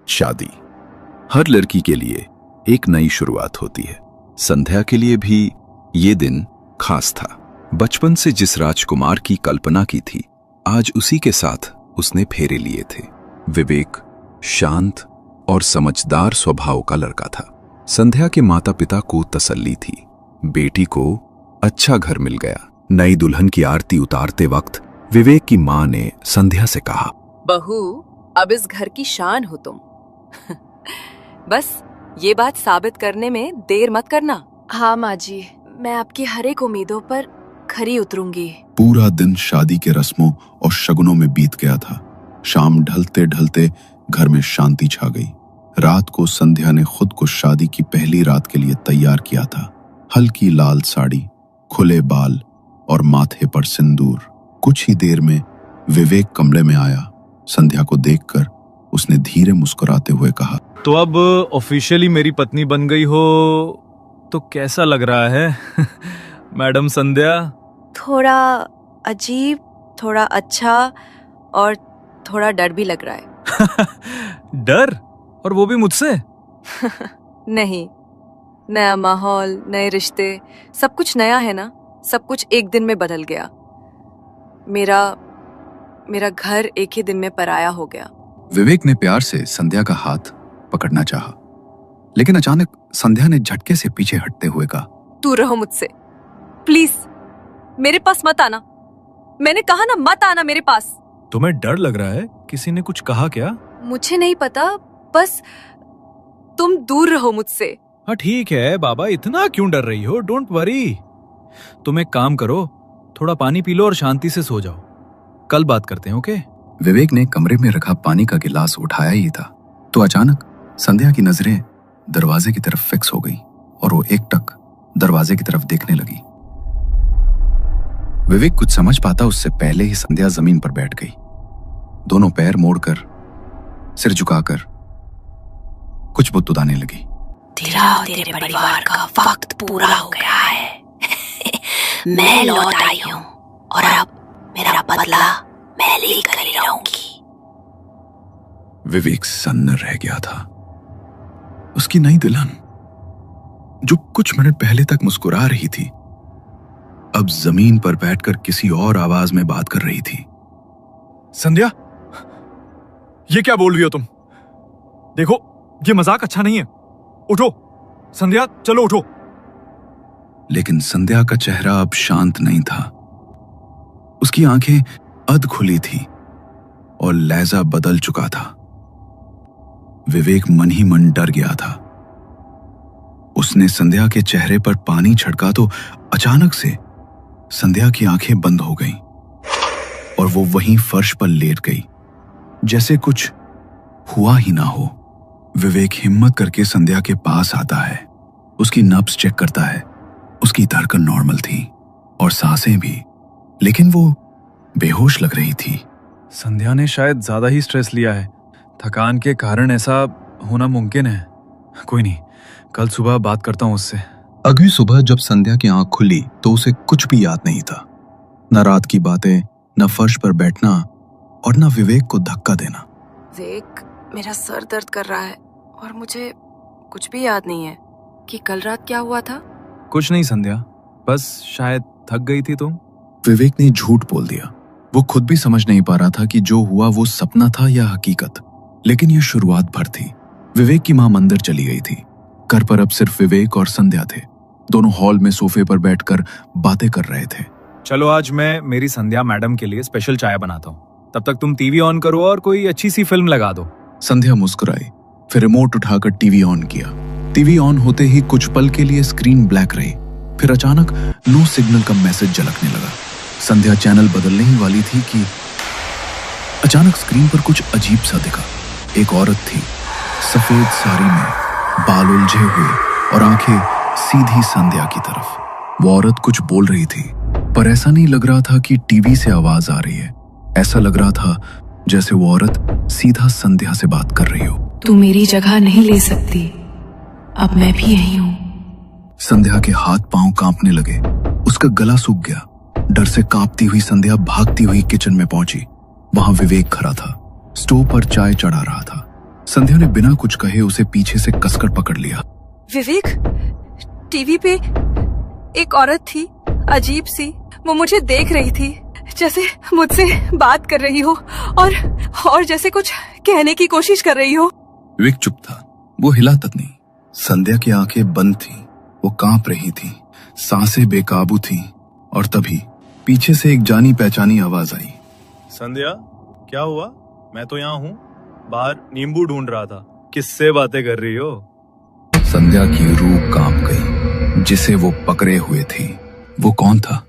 शादी हर लड़की के लिए एक नई शुरुआत होती है। संध्या के लिए भी ये दिन खास था। बचपन से जिस राजकुमार की कल्पना की थी, आज उसी के साथ उसने फेरे लिए थे। विवेक शांत और समझदार स्वभाव का लड़का था। संध्या के माता पिता को तसल्ली थी, बेटी को अच्छा घर मिल गया। नई दुल्हन की आरती उतारते वक्त विवेक की मां ने संध्या से कहा, बहू, अब इस घर की शान हो तुम। बस ये बात साबित करने में देर मत करना। हाँ माँ जी, मैं आपकी हर एक उम्मीदों पर खरी उतरूंगी। पूरा दिन शादी के रस्मों और शगुनों में बीत गया था। शाम ढलते ढलते घर में शांति छा गई। रात को संध्या ने खुद को शादी की पहली रात के लिए तैयार किया था। हल्की लाल साड़ी, खुले बाल और माथे पर सिंदूर। कुछ ही देर में विवेक कमरे में आया। संध्या को देखकर उसने धीरे मुस्कुराते हुए कहा, तो अब ऑफिशियली मेरी पत्नी बन गई हो तो कैसा लग रहा है मैडम संध्या? थोड़ा अजीब, थोड़ा अच्छा और थोड़ा डर भी लग रहा है। डर? और वो भी मुझसे? नहीं, नया माहौल, नए रिश्ते, सब कुछ नया है ना। सब कुछ एक दिन में बदल गया। मेरा घर एक ही दिन में पराया हो गया। विवेक ने प्यार से संध्या का हाथ पकड़ना चाहा, लेकिन अचानक संध्या ने झटके से पीछे हटते हुए कहा, दूर रहो मुझसे, प्लीज। मेरे पास मत आना। मैंने कहा ना, मत आना मेरे पास। तुम्हें डर लग रहा है? किसी ने कुछ कहा क्या? मुझे नहीं पता, बस तुम दूर रहो मुझसे। हाँ ठीक है बाबा, इतना क्यों डर रही हो? Don't worry. तुम एक काम करो, थोड़ा पानी पी लो और शांति से सो जाओ। कल बात करते हैं, ओके? विवेक ने कमरे में रखा पानी का गिलास उठाया ही था तो अचानक संध्या की नजरें दरवाजे की तरफ फिक्स हो गई और वो एकटक दरवाजे की तरफ देखने लगी। विवेक कुछ समझ पाता उससे पहले ही संध्या जमीन पर बैठ गई। दोनों पैर मोड़कर, सिर झुकाकर कुछ बुदबुदाने लगी। तेरे परिवार का वक्त पूरा हो गया है। मैं लौट आई हूँ और अब मेरा बदला मैं लेकर ही रहूंगी। विवेक सन्न रह गया था। उसकी नई दुल्हन, जो कुछ मिनट पहले तक मुस्कुरा रही थी, अब जमीन पर बैठकर किसी और आवाज में बात कर रही थी। संध्या, ये क्या बोल रही हो तुम? देखो, ये मजाक अच्छा नहीं है। उठो संध्या, चलो उठो। लेकिन संध्या का चेहरा अब शांत नहीं था। उसकी आंखें अध खुली थी और लहजा बदल चुका था। विवेक मन ही मन डर गया था। उसने संध्या के चेहरे पर पानी छिड़का तो अचानक से संध्या की आंखें बंद हो गईं और वो वहीं फर्श पर लेट गई, जैसे कुछ हुआ ही ना हो। विवेक हिम्मत करके संध्या के पास आता है, उसकी नब्ज चेक करता है। उसकी धड़कन नॉर्मल थी और सांसें भी, लेकिन वो बेहोश लग रही थी। संध्या ने शायद ज्यादा ही स्ट्रेस लिया है। थकान के कारण ऐसा होना मुमकिन है। कोई नहीं, कल सुबह बात करता हूँ उससे। अगली सुबह जब संध्या की आंख खुली तो उसे कुछ भी याद नहीं था। न रात की बातें, न फर्श पर बैठना और न विवेक को धक्का देना। विवेक, मेरा सर दर्द कर रहा है और मुझे कुछ भी याद नहीं है कि कल रात क्या हुआ था। कुछ नहीं संध्या, बस शायद थक गई थी तुम। विवेक ने झूठ बोल दिया। वो खुद भी समझ नहीं पा रहा था कि जो हुआ वो सपना था या हकीकत, लेकिन ये शुरुआत भर थी। विवेक की मां मंदिर चली गई थी। घर पर अब सिर्फ विवेक और संध्या थे। दोनों हॉल में सोफे पर बैठकर बातें कर रहे थे। चलो आज मैं मेरी संध्या मैडम के लिए स्पेशल चाय बनाता हूँ, तब तक तुम टीवी ऑन करो और कोई अच्छी सी फिल्म लगा दो। संध्या मुस्कुराई, फिर रिमोट उठाकर टीवी ऑन किया। टीवी ऑन होते ही कुछ पल के लिए स्क्रीन ब्लैक रही, फिर अचानक नो सिग्नल का मैसेज झलकने लगा। संध्या चैनल बदलने ही वाली थी कि अचानक स्क्रीन पर कुछ अजीब सा दिखा। एक औरत थी, सफेद साड़ी में, बाल उलझे हुए और आंखें सीधी संध्या की तरफ। वो औरत कुछ बोल रही थी, पर ऐसा नहीं लग रहा था कि टीवी से आवाज आ रही है। ऐसा लग रहा था जैसे वो औरत सीधा संध्या से बात कर रही हो। तू मेरी जगह नहीं ले सकती, अब मैं भी यही हूँ। संध्या के हाथ पांव कांपने लगे, उसका गला सूख गया। डर से कांपती हुई संध्या भागती हुई किचन में पहुंची। वहां विवेक खड़ा था, स्टोव पर चाय चढ़ा रहा था। संध्या ने बिना कुछ कहे उसे पीछे से कसकर पकड़ लिया। विवेक, टीवी पे एक औरत थी, अजीब सी। वो मुझे देख रही थी, जैसे मुझसे बात कर रही हो और जैसे कुछ कहने की कोशिश कर रही हो। विवेक चुप था, वो हिला तक नहीं। संध्या की आंखें बंद थीं, वो कांप रही थी, सांसें बेकाबू थीं, और तभी पीछे से एक जानी पहचानी आवाज आई। संध्या, क्या हुआ? मैं तो यहाँ हूँ, बाहर नींबू ढूंढ रहा था। किससे बातें कर रही हो? संध्या की रूह कांप गई। जिसे वो पकड़े हुए थी वो कौन था?